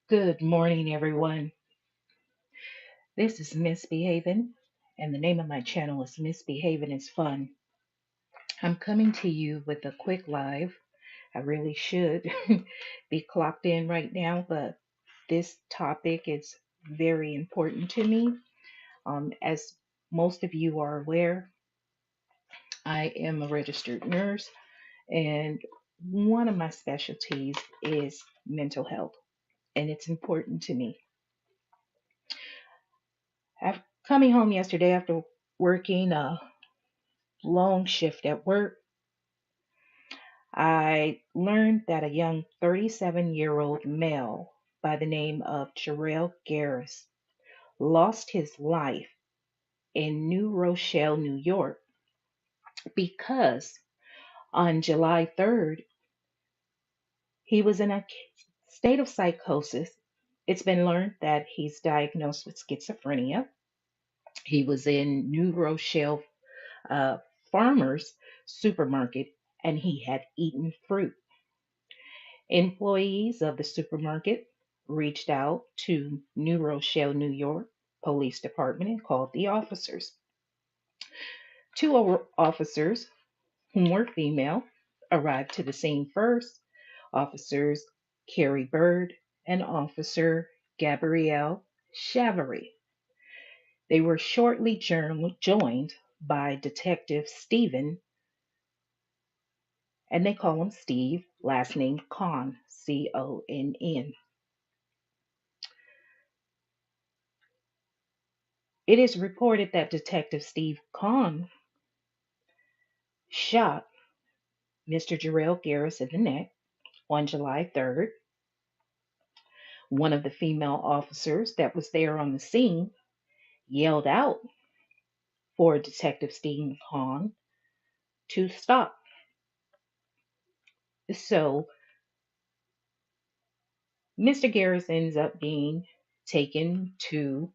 Good morning, everyone. This is Misbehaving, and the name of my channel is Misbehaving is Fun. I'm coming to you with a quick live. I really should be clocked in right now, but this topic is very important to me. As most of you are aware, I am a registered nurse, and one of my specialties is mental health, and it's important to me. Coming home yesterday after working a long shift at work, I learned that a young 37-year-old male by the name of Jarrel Garris lost his life in New Rochelle, New York, because on July 3rd, he was in a state of psychosis. It's been learned that he's diagnosed with schizophrenia. He was in New Rochelle uh, Farmers Supermarket and he had eaten fruit. Employees of the supermarket reached out to New Rochelle, New York Police Department and called the officers. Two officers, whom were female, arrived to the scene first. Officers Carrie Bird and Officer Gabrielle Chavery. They were shortly joined by Detective Steven, and they call him Steve, last name Conn, Conn. It is reported that Detective Steve Conn shot Mr. Jarrell Garris in the neck on July 3rd. One of the female officers that was there on the scene yelled out for Detective Steve Conn to stop. So Mr. Garris ends up being taken to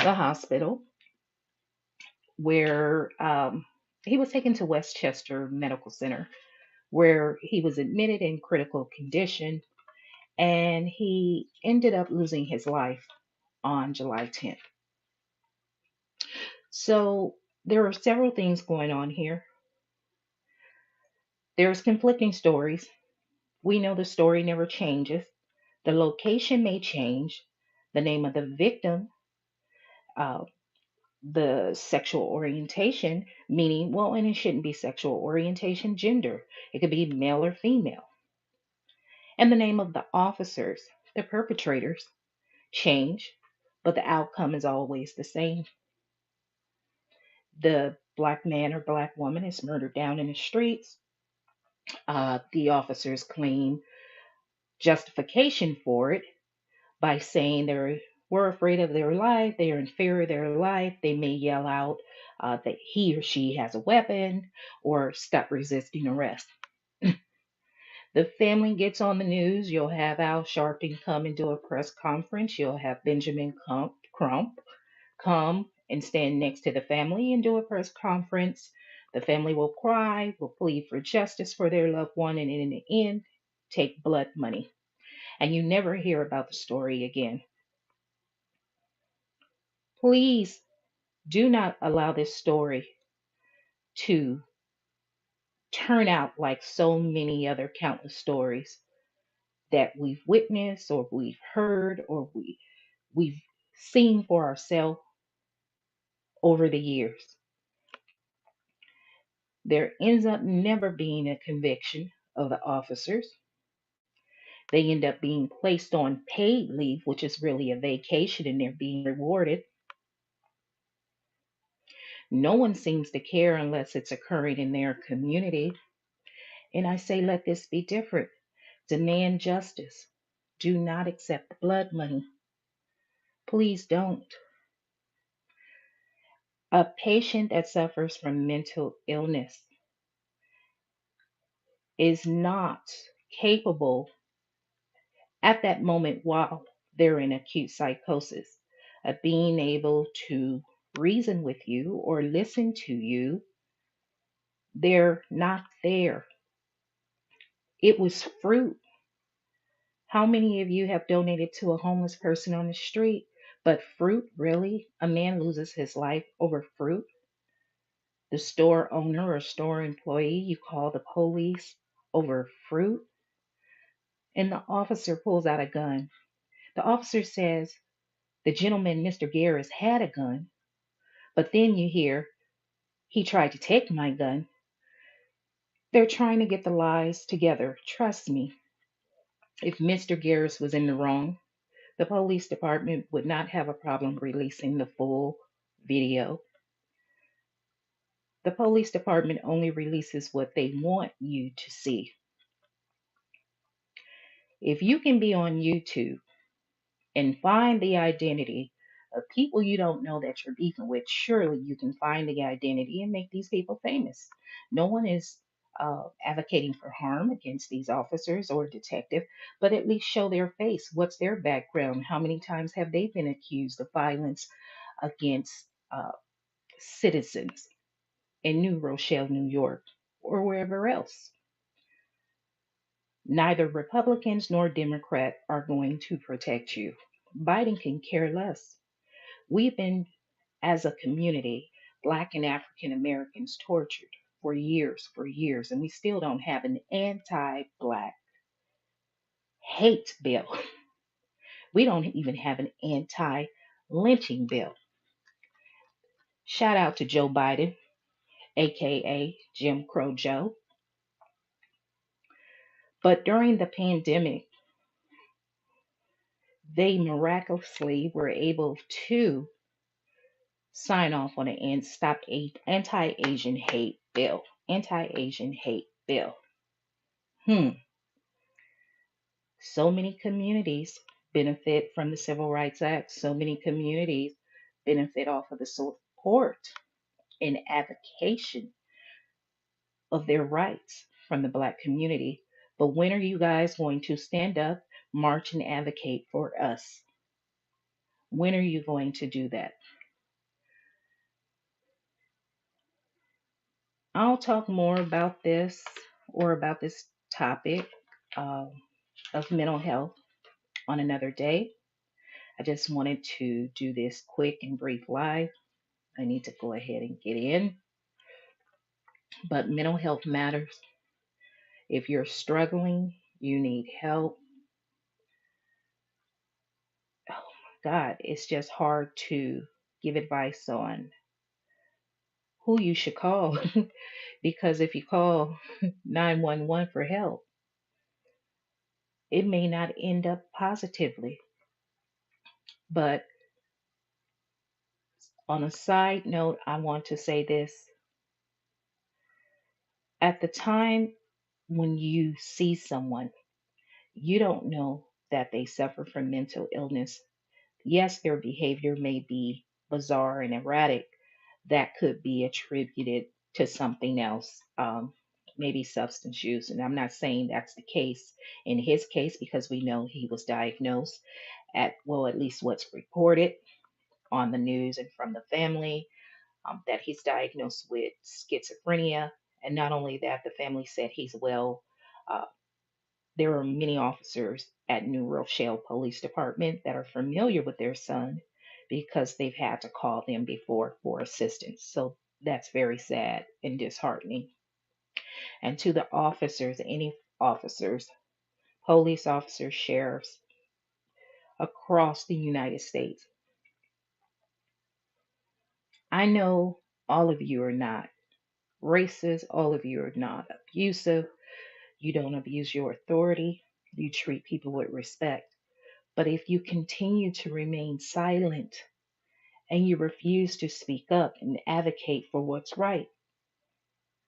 the hospital where he was taken to Westchester Medical Center, where he was admitted in critical condition and he ended up losing his life on July 10th. So there are several things going on here. There's conflicting stories. We know the story never changes. The location may change, the name of the victim, uh, the sexual orientation, meaning, well, and it shouldn't be sexual orientation, gender. It could be male or female. And the name of the officers, the perpetrators, change, but the outcome is always the same. The black man or black woman is murdered down in the streets. The officers claim justification for it by saying they were afraid of their life, they are in fear of their life. They may yell out that he or she has a weapon or stop resisting arrest. The family gets on the news. You'll have Al Sharpton come and do a press conference. You'll have Benjamin Crump come and stand next to the family and do a press conference. The family will cry, will plead for justice for their loved one, and in the end, take blood money. And you never hear about the story again. Please do not allow this story to turn out like so many other countless stories that we've witnessed or we've heard or we've seen for ourselves over the years. There ends up never being a conviction of the officers. They end up being placed on paid leave, which is really a vacation, and they're being rewarded. No one seems to care unless it's occurring in their community. And I say, let this be different. Demand justice. Do not accept the blood money. Please don't. A patient that suffers from mental illness is not capable at that moment while they're in acute psychosis of being able to reason with you or listen to you. They're not there. It was fruit. How many of you have donated to a homeless person on the street? But fruit, really? A man loses his life over fruit? The store owner or store employee, you call the police over fruit? And the officer pulls out a gun. The officer says the gentleman, Mr. Garris, had a gun, but then you hear he tried to take my gun. They're trying to get the lies together. Trust me, if Mr. Garris was in the wrong, the police department would not have a problem releasing the full video. The police department only releases what they want you to see. If you can be on YouTube and find the identity of people you don't know that you're beefing with, surely you can find the identity and make these people famous. No one is advocating for harm against these officers or detective, but at least show their face. What's their background? How many times have they been accused of violence against citizens in New Rochelle, New York, or wherever else? Neither Republicans nor Democrat are going to protect you. Biden can care less. We've been, as a community, Black and African Americans, tortured for years, and we still don't have an anti Black hate bill. We don't even have an anti lynching bill. Shout out to Joe Biden, aka Jim Crow Joe. But during the pandemic, they miraculously were able to sign off on an anti-Asian hate bill. Anti-Asian hate bill. Hmm. So many communities benefit from the Civil Rights Act. So many communities benefit off of the support and advocacy of their rights from the Black community. But when are you guys going to stand up, march, and advocate for us? When are you going to do that? I'll talk more about this or about this topic um, of mental health on another day. I just wanted to do this quick and brief live. I need to go ahead and get in. But mental health matters. If you're struggling, you need help. Oh my God, it's just hard to give advice on who you should call because if you call 911 for help, it may not end up positively. But on a side note, I want to say this. At the time when you see someone, you don't know that they suffer from mental illness. Yes, their behavior may be bizarre and erratic. That could be attributed to something else, maybe substance use. And I'm not saying that's the case in his case because we know he was diagnosed well, at least what's reported on the news and from the family, that he's diagnosed with schizophrenia. And not only that, the family said he's well. Uh, there are many officers at New Rochelle Police Department that are familiar with their son because they've had to call them before for assistance. So that's very sad and disheartening. And to the officers, any officers, police officers, sheriffs across the United States, I know all of you are not racist, all of you are not abusive, you don't abuse your authority, you treat people with respect. But if you continue to remain silent and you refuse to speak up and advocate for what's right,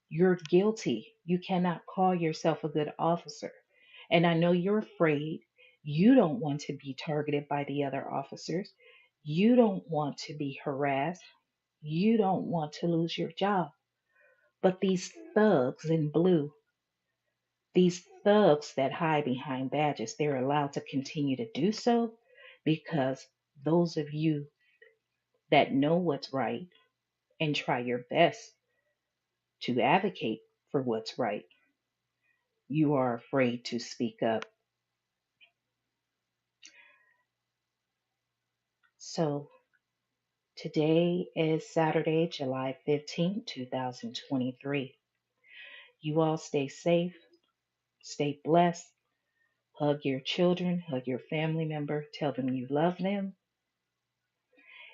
you're guilty. You cannot call yourself a good officer. And I know you're afraid. You don't want to be targeted by the other officers. You don't want to be harassed. You don't want to lose your job. But these thugs in blue, these thugs that hide behind badges, they're allowed to continue to do so because those of you that know what's right and try your best to advocate for what's right, you are afraid to speak up. So today is Saturday, July 15th, 2023. You all stay safe, stay blessed, hug your children, hug your family member, tell them you love them,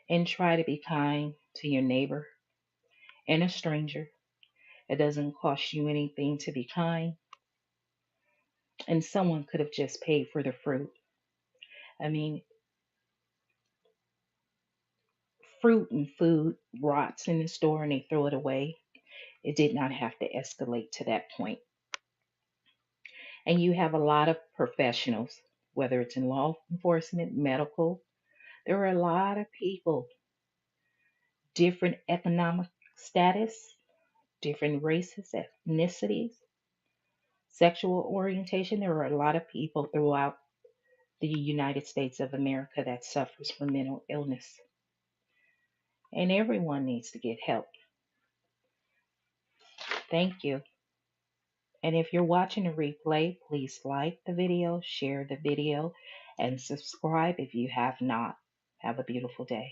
and try to be kind to your neighbor and a stranger. It doesn't cost you anything to be kind, and someone could have just paid for the fruit. I mean, fruit and food rots in the store and they throw it away. It did not have to escalate to that point. And you have a lot of professionals, whether it's in law enforcement, medical, there are a lot of people, different economic status, different races, ethnicities, sexual orientation. There are a lot of people throughout the United States of America that suffers from mental illness. And everyone needs to get help. Thank you. And if you're watching a replay, please like the video, share the video, and subscribe if you have not. Have a beautiful day.